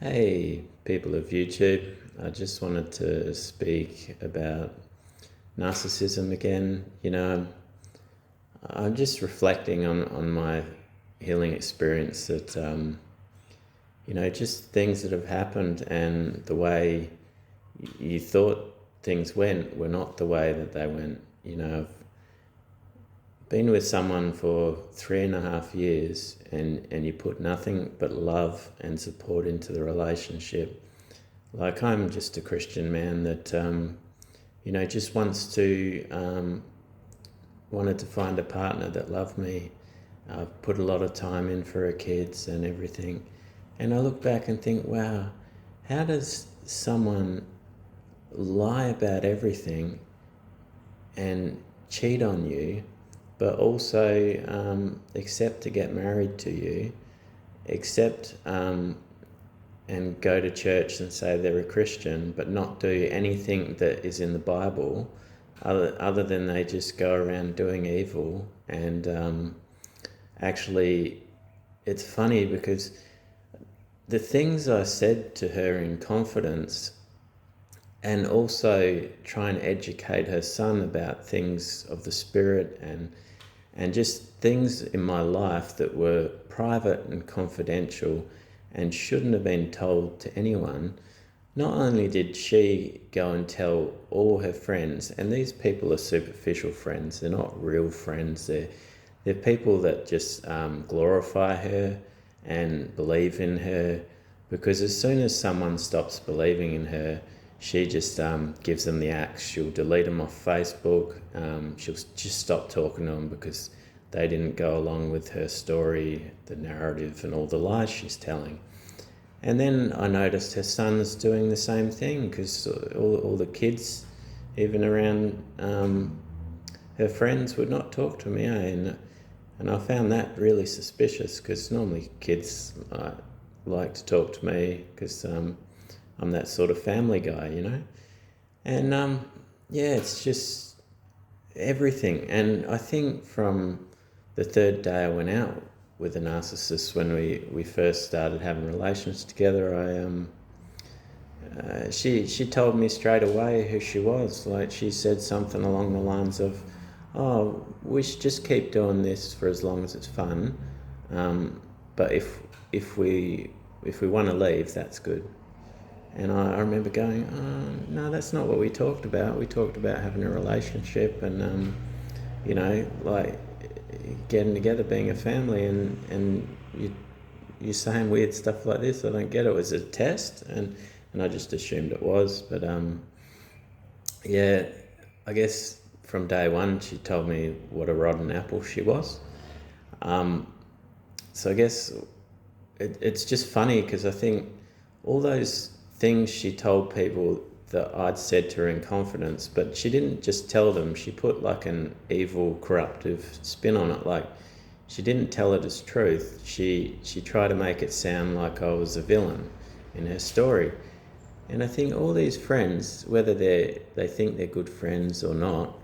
Hey, people of YouTube. I just wanted to speak about narcissism again. I'm just reflecting on my healing experience that, just things that have happened and the way you thought things went were not the way that they went. I've been with someone for 3.5 years and you put nothing but love and support into the relationship. Like, I'm just a Christian man that, just wanted to find a partner that loved me. I've put a lot of time in for her kids and everything. And I look back and think, wow, how does someone lie about everything and cheat on you, but also accept to get married to you, accept and go to church and say they're a Christian, but not do anything that is in the Bible, other than they just go around doing evil. And actually, it's funny because the things I said to her in confidence, and also try and educate her son about things of the spirit and just things in my life that were private and confidential and shouldn't have been told to anyone. Not only did she go and tell all her friends, and these people are superficial friends, they're not real friends, they're people that just glorify her and believe in her, because as soon as someone stops believing in her, she just gives them the axe. She'll delete them off Facebook. She'll just stop talking to them because they didn't go along with her story, the narrative, and all the lies she's telling. And then I noticed her son's doing the same thing, because all the kids, even around her friends, would not talk to me. And I found that really suspicious, because normally kids like to talk to me because I'm that sort of family guy. And it's just everything. And I think from the third day I went out with a narcissist, when we first started having relations together, she told me straight away who she was. Like, she said something along the lines of, "Oh, we should just keep doing this for as long as it's fun, but if we want to leave, that's good." And I remember going, "Oh, no, that's not what we talked about. We talked about having a relationship and like getting together, being a family, and you're saying weird stuff like this. I don't get it. Was it a test?" And I just assumed it was. But I guess from day one she told me what a rotten apple she was. So I guess it's just funny, because I think all those things she told people that I'd said to her in confidence, but she didn't just tell them. She put like an evil, corruptive spin on it. Like, she didn't tell it as truth. She tried to make it sound like I was a villain in her story. And I think all these friends, whether they think they're good friends or not,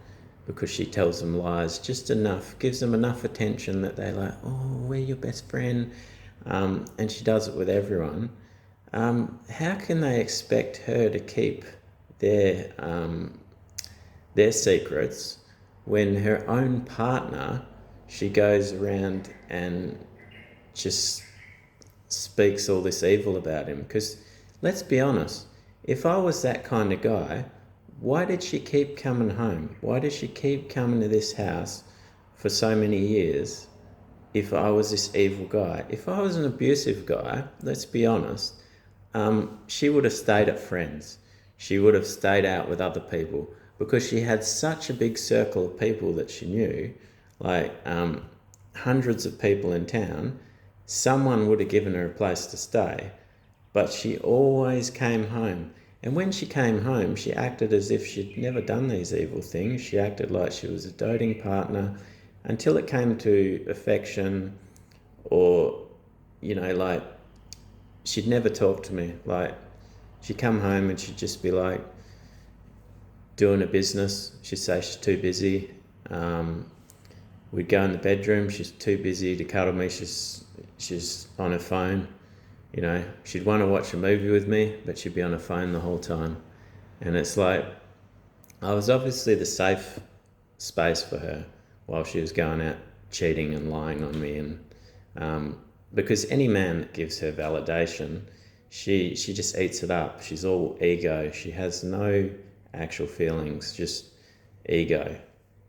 because she tells them lies just enough, gives them enough attention that they're like, "Oh, we're your best friend," and she does it with everyone. How can they expect her to keep their secrets when her own partner, she goes around and just speaks all this evil about him? Because let's be honest, if I was that kind of guy, why did she keep coming home? Why did she keep coming to this house for so many years if I was this evil guy? If I was an abusive guy, let's be honest, she would have stayed at friends. She would have stayed out with other people, because she had such a big circle of people that she knew, like hundreds of people in town. Someone would have given her a place to stay, but she always came home. And when she came home, she acted as if she'd never done these evil things. She acted like she was a doting partner, until it came to affection, or, like, she'd never talk to me. Like, she'd come home and she'd just be like doing a business. She'd say she's too busy. We'd go in the bedroom. She's too busy to cuddle me. She's on her phone. You know, she'd want to watch a movie with me, but she'd be on her phone the whole time. And it's like, I was obviously the safe space for her while she was going out cheating and lying on me. And because any man that gives her validation, she just eats it up. She's all ego. She has no actual feelings, just ego.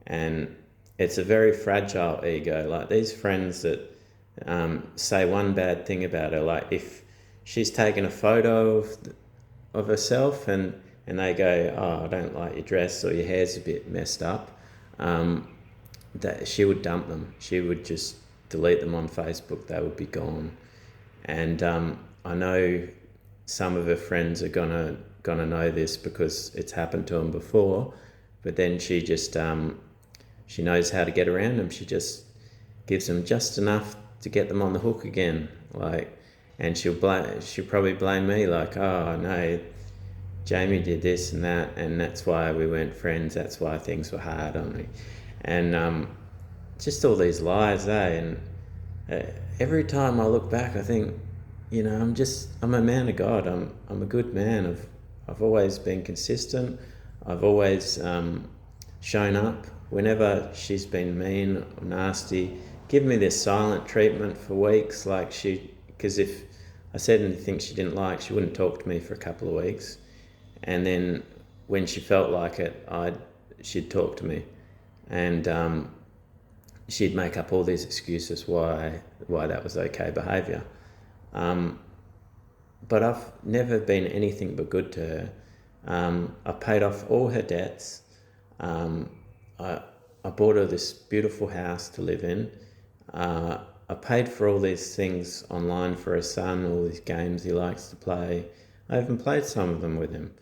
And it's a very fragile ego. Like these friends that say one bad thing about her, like if she's taken a photo of herself and they go, oh, I don't like your dress or your hair's a bit messed up, that she would dump them. She would just delete them on Facebook. They would be gone. And I know some of her friends are gonna know this because it's happened to them before. But then she just she knows how to get around them. She just gives them just enough to get them on the hook again. Like, and she'll probably blame me. Like, oh no, Jamie did this and that, and that's why we weren't friends. That's why things were hard on me, and just all these lies, And every time I look back, I think, I'm a man of God. I'm a good man. I've always been consistent. I've always shown up whenever she's been mean or nasty. Give me this silent treatment for weeks, because if I said anything she didn't like, she wouldn't talk to me for a couple of weeks. And then when she felt like it, she'd talk to me, and she'd make up all these excuses why that was okay behaviour. But I've never been anything but good to her. I paid off all her debts. I bought her this beautiful house to live in. I paid for all these things online for her son, all these games he likes to play. I even played some of them with him.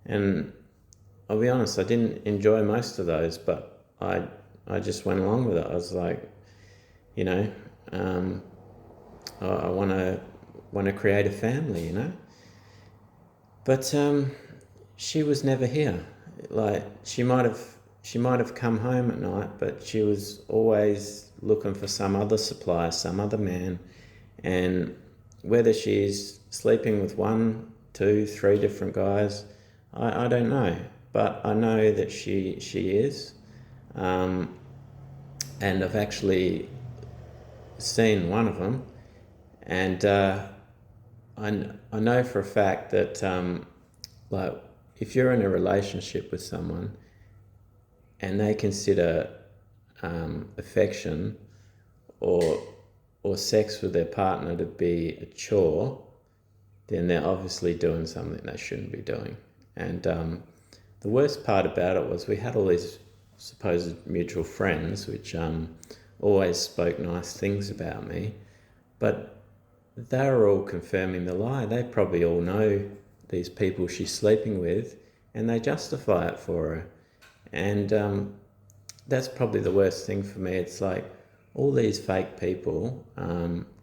And I'll be honest, I didn't enjoy most of those, but I just went along with it. I was like, I want to create a family, But she was never here. Like she might have come home at night, but she was always looking for some other supplier, some other man, and whether she's sleeping with 1, 2, 3 different guys, I don't know, but I know that she is, and I've actually seen one of them, and I know for a fact that if you're in a relationship with someone and they consider affection or sex with their partner to be a chore, then they're obviously doing something they shouldn't be doing. And the worst part about it was we had all these supposed mutual friends which always spoke nice things about me, but they were all confirming the lie. They probably all know these people she's sleeping with, and they justify it for her. And that's probably the worst thing for me. It's like all these fake people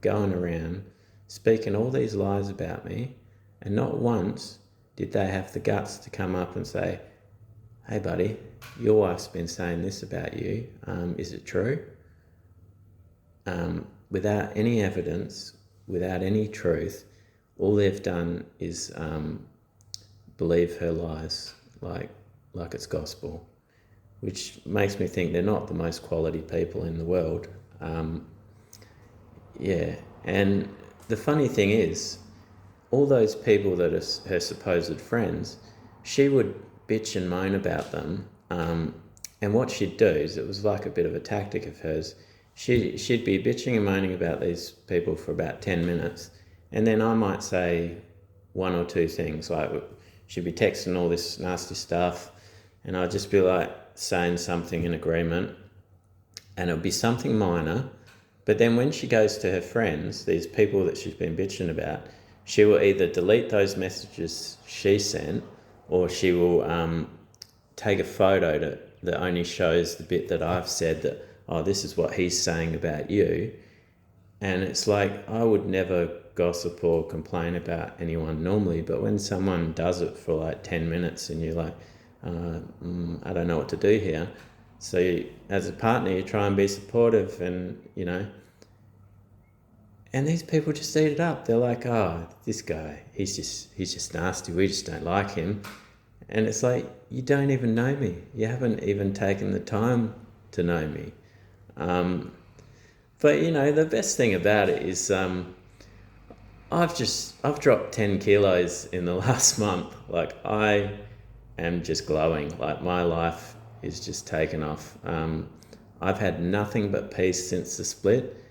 going around speaking all these lies about me, and not once did they have the guts to come up and say, hey buddy, your wife's been saying this about you, is it true? Without any evidence, without any truth, all they've done is believe her lies like it's gospel, which makes me think they're not the most quality people in the world. And the funny thing is, all those people that are her supposed friends, she would bitch and moan about them, and what she'd do is, it was like a bit of a tactic of hers, she'd be bitching and moaning about these people for about 10 minutes, and then I might say 1 or 2 things, like she'd be texting all this nasty stuff, and I'd just be like saying something in agreement, and it would be something minor, but then when she goes to her friends, these people that she's been bitching about, she will either delete those messages she sent, or she will take a photo that only shows the bit that I've said, that, oh, this is what he's saying about you. And it's like, I would never gossip or complain about anyone normally, but when someone does it for like 10 minutes and you're like, I don't know what to do here. So as a partner, you try and be supportive, and And these people just eat it up. They're like, oh, this guy, he's just nasty. We just don't like him. And it's like, you don't even know me. You haven't even taken the time to know me. But the best thing about it is I've dropped 10 kilos in the last month. Like, I am just glowing. Like, my life is just taken off. I've had nothing but peace since the split,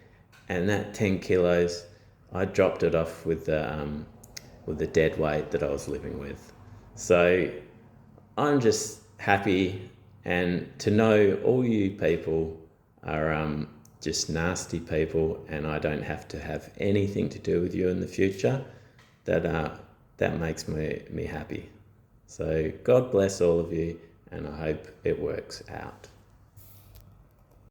and that 10 kilos, I dropped it off with the dead weight that I was living with. So I'm just happy, and to know all you people are just nasty people, and I don't have to have anything to do with you in the future, that makes me happy. So God bless all of you, and I hope it works out.